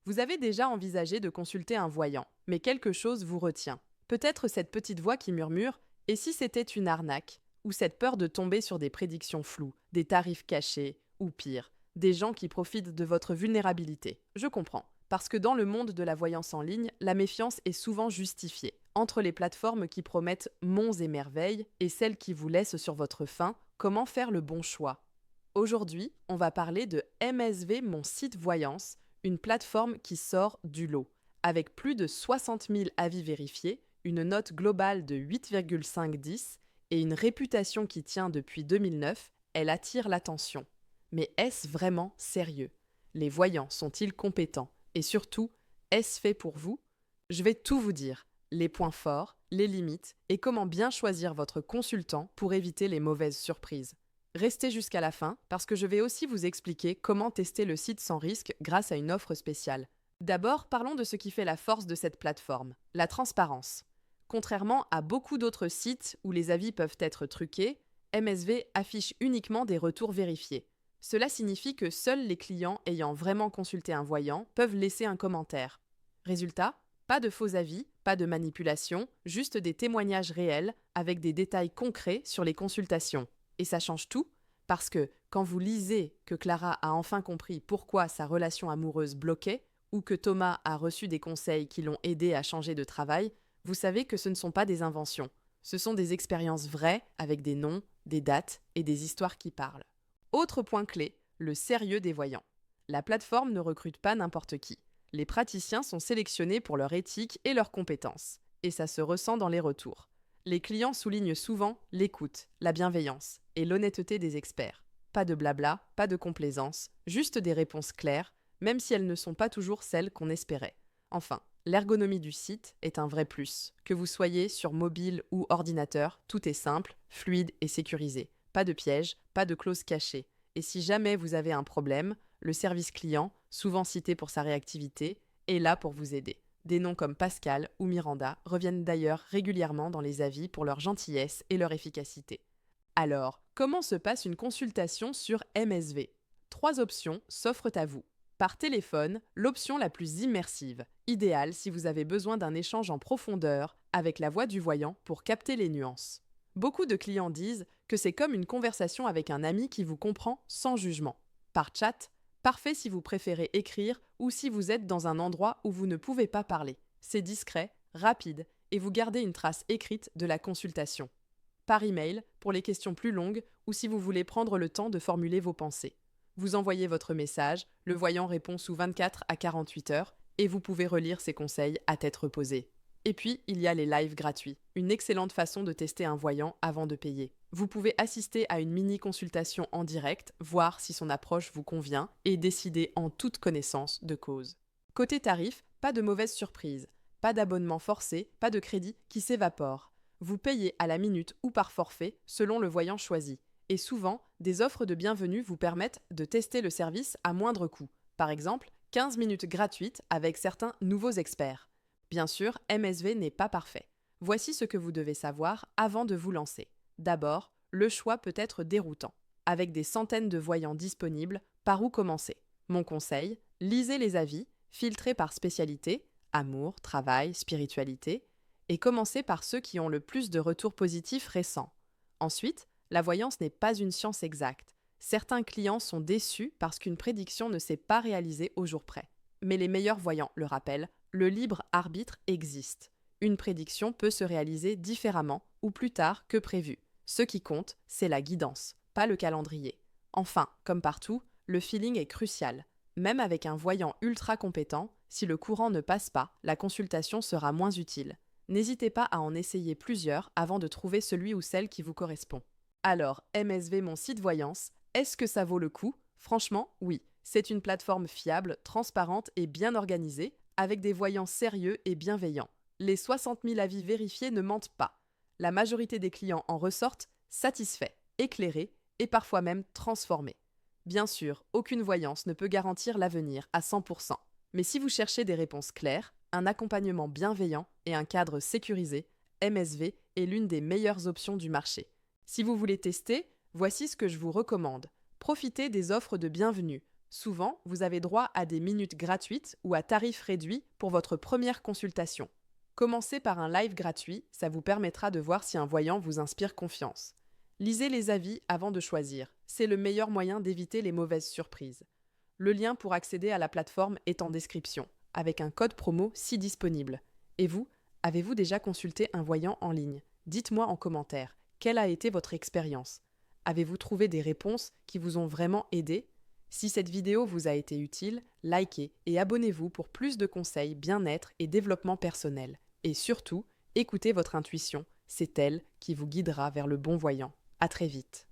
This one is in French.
Vous avez déjà envisagé de consulter un voyant, mais quelque chose vous retient. Peut-être cette petite voix qui murmure « Et si c'était une arnaque ?» ou cette peur de tomber sur des prédictions floues, des tarifs cachés, ou pire, des gens qui profitent de votre vulnérabilité. Je comprends. Parce que dans le monde de la voyance en ligne, la méfiance est souvent justifiée. Entre les plateformes qui promettent monts et merveilles et celles qui vous laissent sur votre faim, comment faire le bon choix? Aujourd'hui, on va parler de MSV Mon Site Voyance, une plateforme qui sort du lot. Avec plus de 60 000 avis vérifiés, une note globale de 8,510 et une réputation qui tient depuis 2009, elle attire l'attention. Mais est-ce vraiment sérieux? Les voyants sont-ils compétents? Et surtout, est-ce fait pour vous? Je vais tout vous dire, les points forts, les limites et comment bien choisir votre consultant pour éviter les mauvaises surprises. Restez jusqu'à la fin parce que je vais aussi vous expliquer comment tester le site sans risque grâce à une offre spéciale. D'abord, parlons de ce qui fait la force de cette plateforme, la transparence. Contrairement à beaucoup d'autres sites où les avis peuvent être truqués, MSV affiche uniquement des retours vérifiés. Cela signifie que seuls les clients ayant vraiment consulté un voyant peuvent laisser un commentaire. Résultat, pas de faux avis, pas de manipulation, juste des témoignages réels avec des détails concrets sur les consultations. Et ça change tout, parce que quand vous lisez que Clara a enfin compris pourquoi sa relation amoureuse bloquait, ou que Thomas a reçu des conseils qui l'ont aidé à changer de travail, vous savez que ce ne sont pas des inventions. Ce sont des expériences vraies avec des noms, des dates et des histoires qui parlent. Autre point clé, le sérieux des voyants. La plateforme ne recrute pas n'importe qui. Les praticiens sont sélectionnés pour leur éthique et leurs compétences. Et ça se ressent dans les retours. Les clients soulignent souvent l'écoute, la bienveillance et l'honnêteté des experts. Pas de blabla, pas de complaisance, juste des réponses claires, même si elles ne sont pas toujours celles qu'on espérait. Enfin, l'ergonomie du site est un vrai plus. Que vous soyez sur mobile ou ordinateur, tout est simple, fluide et sécurisé. Pas de pièges, pas de clauses cachées. Et si jamais vous avez un problème, le service client, souvent cité pour sa réactivité, est là pour vous aider. Des noms comme Pascal ou Miranda reviennent d'ailleurs régulièrement dans les avis pour leur gentillesse et leur efficacité. Alors, comment se passe une consultation sur MSV? 3 options s'offrent à vous. Par téléphone, l'option la plus immersive, idéale si vous avez besoin d'un échange en profondeur avec la voix du voyant pour capter les nuances. Beaucoup de clients disent que c'est comme une conversation avec un ami qui vous comprend sans jugement. Par chat, parfait si vous préférez écrire ou si vous êtes dans un endroit où vous ne pouvez pas parler. C'est discret, rapide et vous gardez une trace écrite de la consultation. Par email, pour les questions plus longues ou si vous voulez prendre le temps de formuler vos pensées. Vous envoyez votre message, le voyant répond sous 24 à 48 heures et vous pouvez relire ses conseils à tête reposée. Et puis, il y a les lives gratuits, une excellente façon de tester un voyant avant de payer. Vous pouvez assister à une mini-consultation en direct, voir si son approche vous convient et décider en toute connaissance de cause. Côté tarif, pas de mauvaise surprise, pas d'abonnement forcé, pas de crédit qui s'évapore. Vous payez à la minute ou par forfait selon le voyant choisi. Et souvent, des offres de bienvenue vous permettent de tester le service à moindre coût. Par exemple, 15 minutes gratuites avec certains nouveaux experts. Bien sûr, MSV n'est pas parfait. Voici ce que vous devez savoir avant de vous lancer. D'abord, le choix peut être déroutant. Avec des centaines de voyants disponibles, par où commencer? Mon conseil, lisez les avis, filtrés par spécialité, amour, travail, spiritualité, et commencez par ceux qui ont le plus de retours positifs récents. Ensuite, la voyance n'est pas une science exacte. Certains clients sont déçus parce qu'une prédiction ne s'est pas réalisée au jour près. Mais les meilleurs voyants le rappellent, le libre arbitre existe. Une prédiction peut se réaliser différemment ou plus tard que prévu. Ce qui compte, c'est la guidance, pas le calendrier. Enfin, comme partout, le feeling est crucial. Même avec un voyant ultra compétent, si le courant ne passe pas, la consultation sera moins utile. N'hésitez pas à en essayer plusieurs avant de trouver celui ou celle qui vous correspond. Alors, MSV Mon Site Voyance, est-ce que ça vaut le coup? Franchement, oui. C'est une plateforme fiable, transparente et bien organisée, avec des voyants sérieux et bienveillants. Les 60 000 avis vérifiés ne mentent pas. La majorité des clients en ressortent satisfaits, éclairés et parfois même transformés. Bien sûr, aucune voyance ne peut garantir l'avenir à 100%. Mais si vous cherchez des réponses claires, un accompagnement bienveillant et un cadre sécurisé, MSV est l'une des meilleures options du marché. Si vous voulez tester, voici ce que je vous recommande. Profitez des offres de bienvenue. Souvent, vous avez droit à des minutes gratuites ou à tarif réduit pour votre première consultation. Commencez par un live gratuit, ça vous permettra de voir si un voyant vous inspire confiance. Lisez les avis avant de choisir, c'est le meilleur moyen d'éviter les mauvaises surprises. Le lien pour accéder à la plateforme est en description, avec un code promo si disponible. Et vous, avez-vous déjà consulté un voyant en ligne? Dites-moi en commentaire, quelle a été votre expérience? Avez-vous trouvé des réponses qui vous ont vraiment aidé? Si cette vidéo vous a été utile, likez et abonnez-vous pour plus de conseils bien-être et développement personnel. Et surtout, écoutez votre intuition, c'est elle qui vous guidera vers le bon voyant. À très vite.